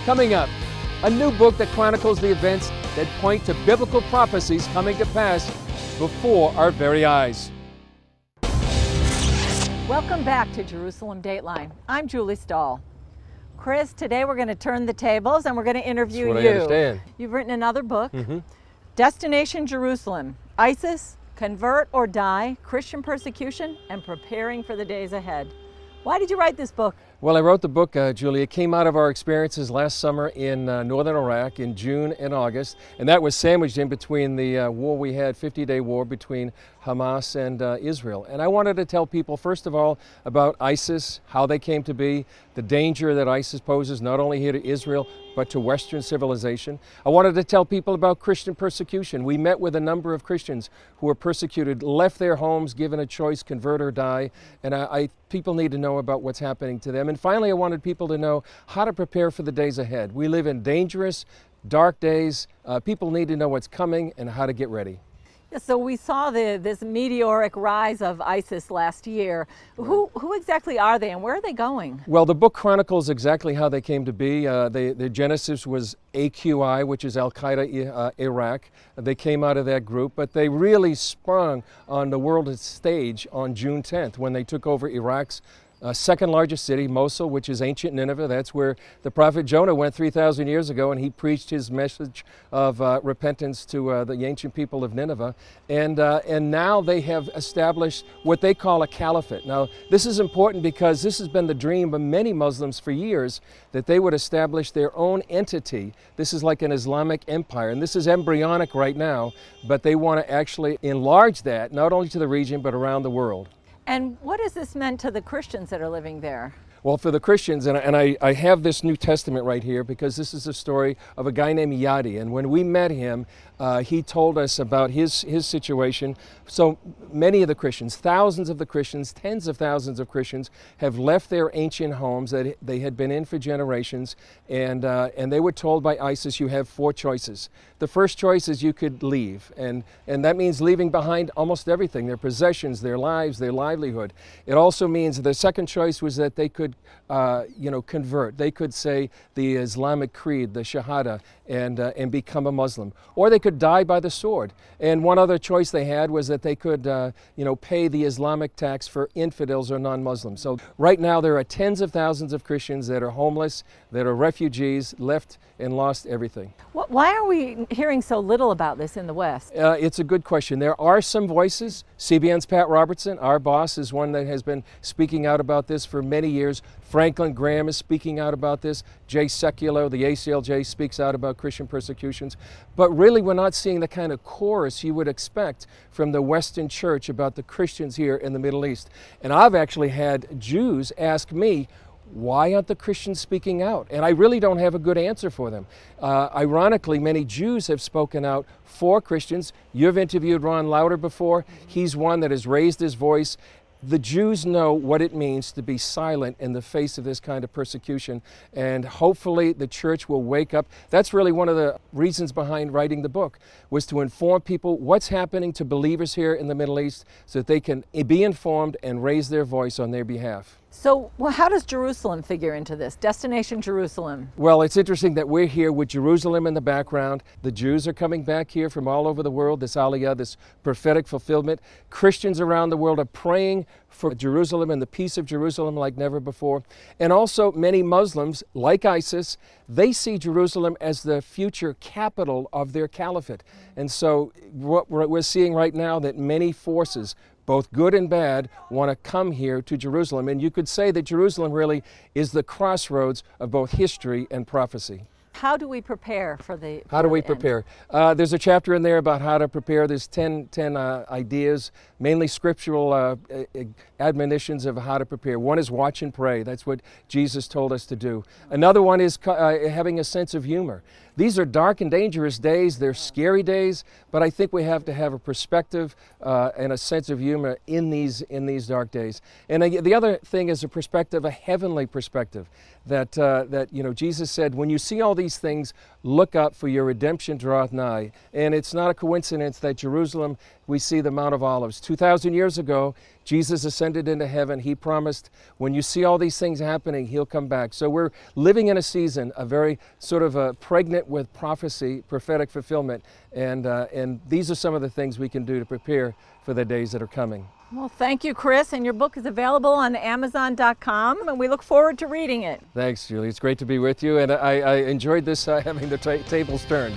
Coming up, a new book that chronicles the events that point to biblical prophecies coming to pass before our very eyes. Welcome back to Jerusalem Dateline. I'm Julie Stahl. Chris, today we're going to turn the tables and we're going to interview That's what you. I understand. You've written another book, Destination Jerusalem, ISIS, Convert or Die, Christian Persecution, and Preparing for the Days Ahead. Why did you write this book? Well, I wrote the book, Julie. It came out of our experiences last summer in northern Iraq in June and August, and that was sandwiched in between the war we had, 50-day war between Hamas and Israel. And I wanted to tell people, first of all, about ISIS, how they came to be, the danger that ISIS poses not only here to Israel, but to Western civilization. I wanted to tell people about Christian persecution. We met with a number of Christians who were persecuted, left their homes, given a choice, convert or die, and people need to know about what's happening to them. And finally, I wanted people to know how to prepare for the days ahead. We live in dangerous, dark days. People need to know what's coming and how to get ready. So we saw this meteoric rise of ISIS last year. Who exactly are they and where are they going? Well, the book chronicles exactly how they came to be. The genesis was AQI, which is Al-Qaeda Iraq. They came out of that group, but they really sprung on the world stage on June 10th when they took over Iraq's second largest city, Mosul, which is ancient Nineveh. That's where the prophet Jonah went 3,000 years ago, and he preached his message of repentance to the ancient people of Nineveh. And now they have established what they call a caliphate. Now, this is important because this has been the dream of many Muslims for years, that they would establish their own entity. This is like an Islamic empire, and this is embryonic right now, but they want to actually enlarge that, not only to the region, but around the world. And what has this meant to the Christians that are living there? Well, for the Christians, and I have this New Testament right here because this is a story of a guy named Yadi. And when we met him, he told us about his situation. So many of the Christians, thousands of the Christians, tens of thousands of Christians have left their ancient homes that they had been in for generations. And they were told by ISIS, you have four choices. The first choice is you could leave. And that means leaving behind almost everything, their possessions, their lives, their livelihood. It also means the second choice was that they could convert. They could say the Islamic creed, the Shahada, and become a Muslim. Or they could die by the sword. And one other choice they had was that they could, pay the Islamic tax for infidels or non-Muslims. So right now there are tens of thousands of Christians that are homeless, that are refugees, left and lost everything. Why are we hearing so little about this in the West? It's a good question. There are some voices. CBN's Pat Robertson, our boss, is one that has been speaking out about this for many years. Franklin Graham is speaking out about this. Jay Sekulow, the ACLJ, speaks out about Christian persecutions. But really, we're not seeing the kind of chorus you would expect from the Western church about the Christians here in the Middle East. And I've actually had Jews ask me, why aren't the Christians speaking out? And I really don't have a good answer for them. Ironically, many Jews have spoken out for Christians. You've interviewed Ron Lauder before. He's one that has raised his voice. The Jews know what it means to be silent in the face of this kind of persecution, and hopefully the church will wake up. That's really one of the reasons behind writing the book, was to inform people what's happening to believers here in the Middle East so that they can be informed and raise their voice on their behalf. So how does Jerusalem figure into this? Destination Jerusalem. Well, it's interesting that we're here with Jerusalem in the background. The Jews are coming back here from all over the world, this Aliyah, this prophetic fulfillment. Christians around the world are praying for Jerusalem and the peace of Jerusalem like never before. And also many Muslims, like ISIS, they see Jerusalem as the future capital of their caliphate. And so what we're seeing right now, that many forces, both good and bad, want to come here to Jerusalem. And you could say that Jerusalem really is the crossroads of both history and prophecy. How do we prepare for the How do we prepare? There's a chapter in there about how to prepare. There's 10 ideas, mainly scriptural admonitions of how to prepare. One is watch and pray. That's what Jesus told us to do. Another one is having a sense of humor. These are dark and dangerous days. They're scary days, but I think we have to have a perspective and a sense of humor in these dark days. And the other thing is a perspective, a heavenly perspective, that Jesus said, when you see all these these things, look up, for your redemption draweth nigh. And it's not a coincidence that Jerusalem, we see the Mount of Olives. 2,000 years ago, Jesus ascended into heaven. He promised when you see all these things happening, he'll come back. So we're living in a season, a very sort of pregnant with prophecy, prophetic fulfillment. And these are some of the things we can do to prepare for the days that are coming. Well, thank you, Chris. And your book is available on Amazon.com, and we look forward to reading it. Thanks, Julie. It's great to be with you. And I enjoyed this, having the tables turned.